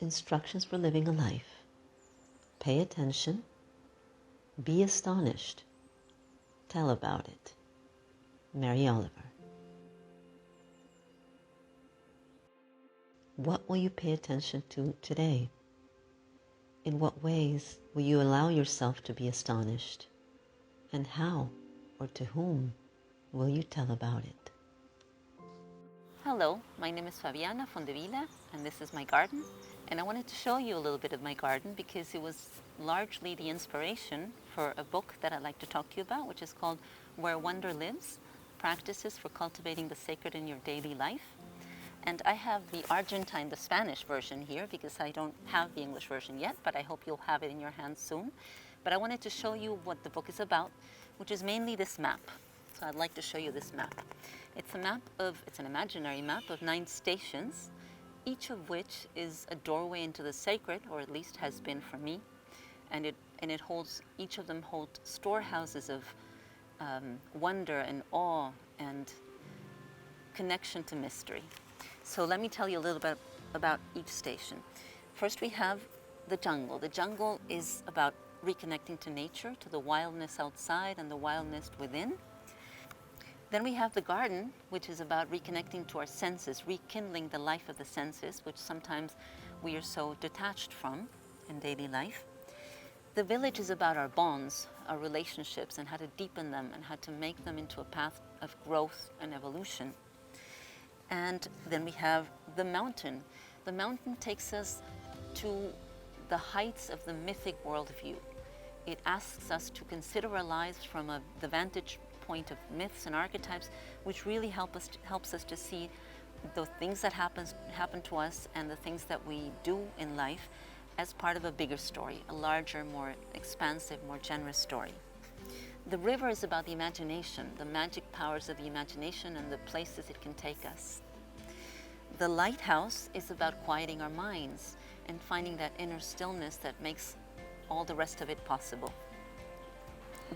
Instructions for living a life. Pay attention. Be astonished. Tell about it. Mary Oliver. What will you pay attention to today? In what ways will you allow yourself to be astonished? And how or to whom will you tell about it? Hello, my name is Fabiana Fondevila and this is my garden. And I wanted to show you a little bit of my garden because it was largely the inspiration for a book that I'd like to talk to you about, which is called Where Wonder Lives, Practices for Cultivating the Sacred in Your Daily Life. And I have the Argentine, the Spanish version here because I don't have the English version yet, but I hope you'll have it in your hands soon. But I wanted to show you what the book is about, which is mainly this map. So I'd like to show you this map. It's an imaginary map of 9 stations, each of which is a doorway into the sacred, or at least has been for me. And each of them holds storehouses of wonder and awe and connection to mystery. So let me tell you a little bit about each station. First we have the jungle. The jungle is about reconnecting to nature, to the wildness outside and the wildness within. Then we have the garden, which is about reconnecting to our senses, rekindling the life of the senses, which sometimes we are so detached from in daily life. The village is about our bonds, our relationships, and how to deepen them and how to make them into a path of growth and evolution. And then we have the mountain. The mountain takes us to the heights of the mythic worldview. It asks us to consider our lives from the vantage point of myths and archetypes, which really helps us to see the things that happen to us and the things that we do in life as part of a bigger story, a larger, more expansive, more generous story. The river is about the imagination, the magic powers of the imagination and the places it can take us. The lighthouse is about quieting our minds and finding that inner stillness that makes all the rest of it possible.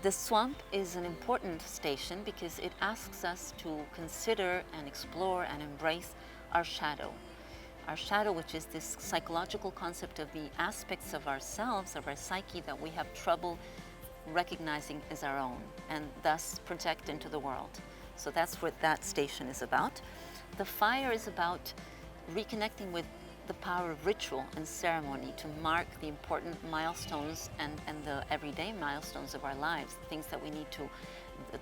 The swamp is an important station because it asks us to consider and explore and embrace our shadow. Our shadow, which is this psychological concept of the aspects of ourselves, of our psyche, that we have trouble recognizing as our own and thus project into the world. So that's what that station is about. The fire is about reconnecting with the power of ritual and ceremony to mark the important milestones and the everyday milestones of our lives, things that we need to,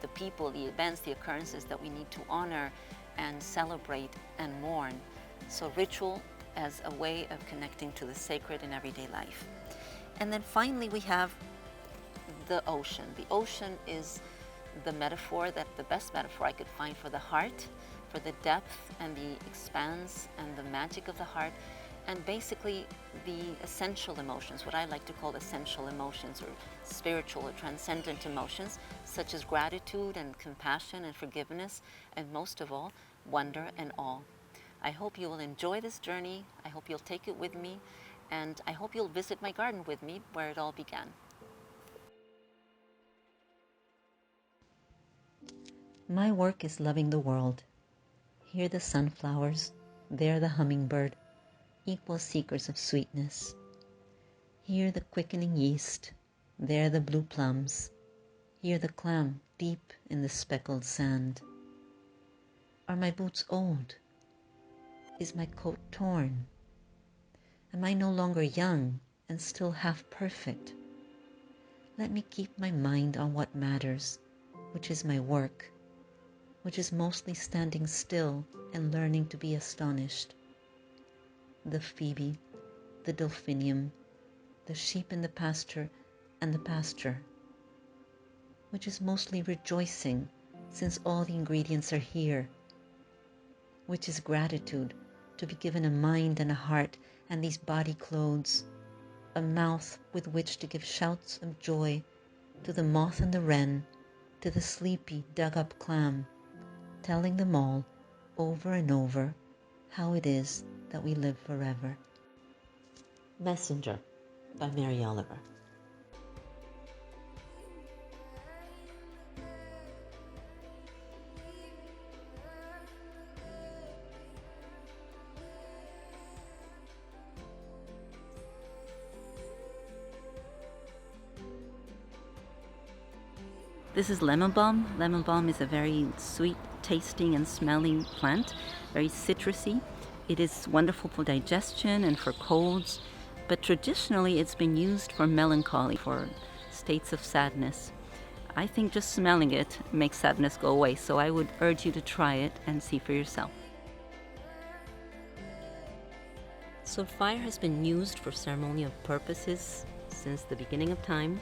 the people, the events, the occurrences that we need to honor and celebrate and mourn. So ritual as a way of connecting to the sacred in everyday life. And then finally we have the ocean. The ocean is the best metaphor I could find for the heart, for the depth and the expanse and the magic of the heart, and basically the essential emotions, what I like to call essential emotions or spiritual or transcendent emotions, such as gratitude and compassion and forgiveness, and most of all, wonder and awe. I hope you will enjoy this journey. I hope you'll take it with me, and I hope you'll visit my garden with me where it all began. My work is loving the world. Here the sunflowers, there the hummingbird, equal seekers of sweetness. Here the quickening yeast, there the blue plums, here the clam deep in the speckled sand. Are my boots old? Is my coat torn? Am I no longer young and still half perfect? Let me keep my mind on what matters, which is my work, which is mostly standing still and learning to be astonished. The phoebe, the delphinium, the sheep in the pasture and the pasture, which is mostly rejoicing since all the ingredients are here, which is gratitude to be given a mind and a heart and these body clothes, a mouth with which to give shouts of joy to the moth and the wren, to the sleepy dug-up clam, telling them all over and over how it is that we live forever. Messenger by Mary Oliver. This is lemon balm. Lemon balm is a very sweet tasting and smelling plant, very citrusy. It is wonderful for digestion and for colds, but traditionally it's been used for melancholy, for states of sadness. I think just smelling it makes sadness go away, so I would urge you to try it and see for yourself. So fire has been used for ceremonial purposes since the beginning of time.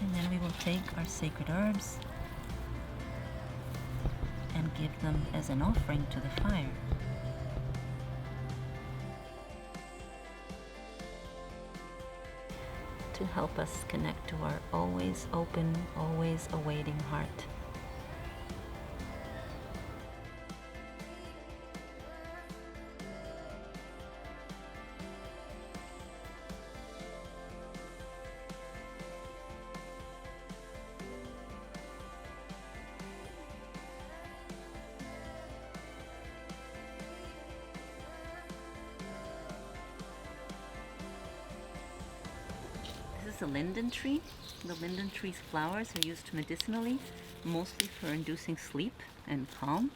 And then we will take our sacred herbs and give them as an offering to the fire. To help us connect to our always open, always awaiting heart. This is a linden tree. The linden tree's flowers are used medicinally, mostly for inducing sleep and calm,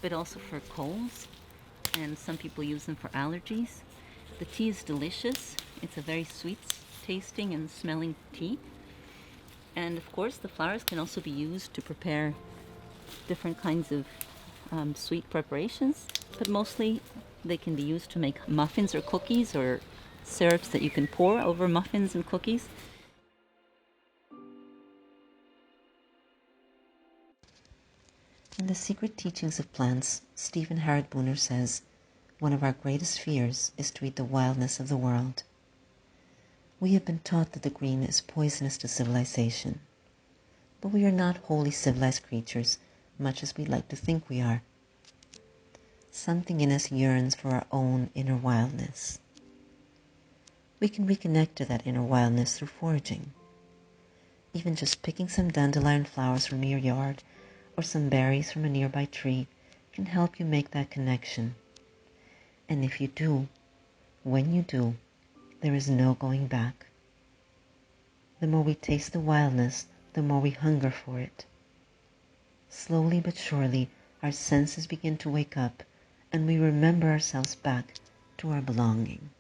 but also for colds, and some people use them for allergies. The tea is delicious. It's a very sweet tasting and smelling tea. And of course, the flowers can also be used to prepare different kinds of sweet preparations, but mostly they can be used to make muffins or cookies or syrups that you can pour over muffins and cookies. In the Secret Teachings of Plants, Stephen Harrod-Booner says, one of our greatest fears is to eat the wildness of the world. We have been taught that the green is poisonous to civilization, but we are not wholly civilized creatures, much as we like to think we are. Something in us yearns for our own inner wildness. We can reconnect to that inner wildness through foraging. Even just picking some dandelion flowers from your yard or some berries from a nearby tree can help you make that connection. And if you do, when you do, there is no going back. The more we taste the wildness, the more we hunger for it. Slowly but surely, our senses begin to wake up, and we remember ourselves back to our belonging.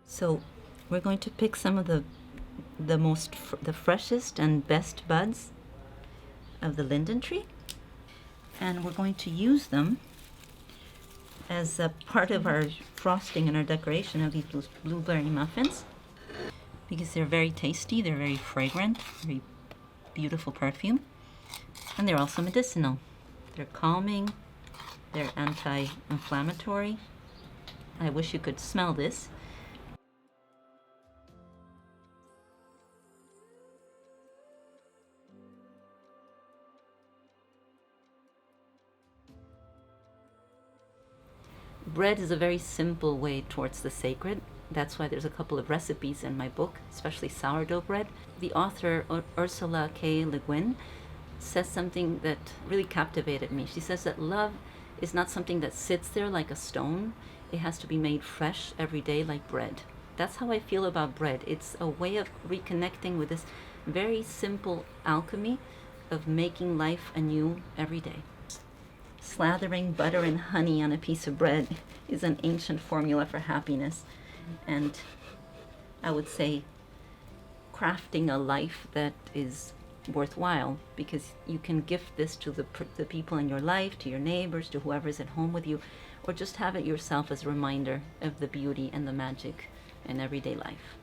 So we're going to pick some of the freshest and best buds of the linden tree, and we're going to use them as a part of our frosting and our decoration of these blueberry muffins, because they're very tasty, they're very fragrant, very beautiful perfume, and they're also medicinal. They're calming, they're anti-inflammatory. I wish you could smell this. Bread is a very simple way towards the sacred. That's why there's a couple of recipes in my book, especially sourdough bread. The author, Ursula K. Le Guin, says something that really captivated me. She says that love is not something that sits there like a stone. It has to be made fresh every day like bread. That's how I feel about bread. It's a way of reconnecting with this very simple alchemy of making life anew every day. Slathering butter and honey on a piece of bread is an ancient formula for happiness, and I would say crafting a life that is worthwhile, because you can gift this to the people in your life, to your neighbors, to whoever's at home with you, or just have it yourself as a reminder of the beauty and the magic in everyday life.